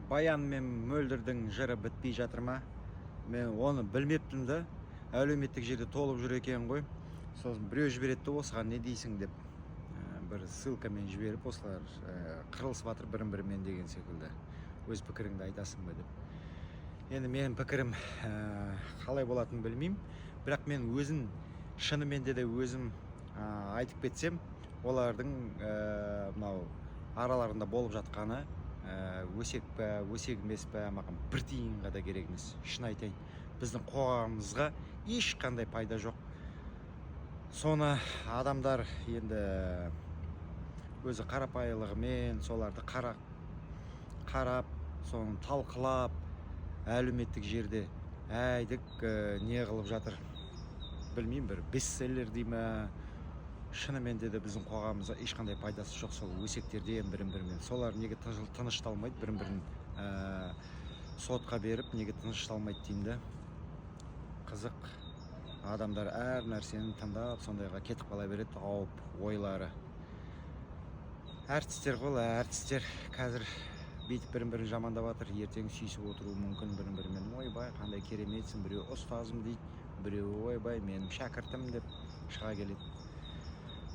Баян мен Мөлдірдің жыры бітпей жатыр ма? Мен оны білмептім да. Әлеуметтік жерде толып жүр екен ғой. Сосын біреу жіберетті, осыған не дейсің деп. Бір ссылкамен жіберіп, осылар қырылысып жатыр бірін-бірімен деген секілді. Өз пікіріңді айтасың ба деп. Енді менің пікірім қалай болатынын білмеймін. Бірақ мен өзін шынымен де өзім айтып кетсем, олардың мынау араларында болып жатқаны өсек пе, өсек емес пе, маған бір тиынға да керек емес. Шын айтайын, біздің қоғамымызға ешқандай пайда жоқ. Соны адамдар енді өзі қарапайылығымен соларды қарап, соны талқылап, әлеуметтік жерде әйдік не қылып жатыр. Білмеймін, бір бестселлер дей ме, шынымен де біздің қоғамымызға ешқандай пайдасы жоқ. Сол өсектерден бірін-бірімен, солар неге тынышталмайды, бірін-бірін сотқа беріп, неге тынышталмайды деймін да. Қызық, адамдар әр нәрсені тыңдап, сондайға кетіп қала береді, ауып ойлары. Әртістер ғой, әртістер қазір бүйтіп бірін-бірін жамандап жатыр, ертең сүйісіп отыруы мүмкін бірін-бірімен. Ойбай, қандай кереметсің, біреу ұстазым дейді, біреу ойбай, менің шәкіртім деп шыға келеді.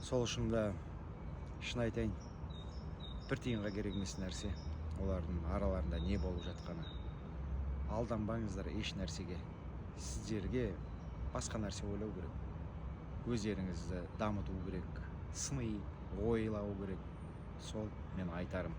Сол үшін да шын айтайын, бір тиынға керек емес нәрсе олардың араларында не болып жатқаны. Алданбаңыздар еш нәрсеге. Сіздерге басқа нәрсе ойлау керек. Өздеріңізді дамыту керек, сыни ойлау керек. Сол мен айтарым.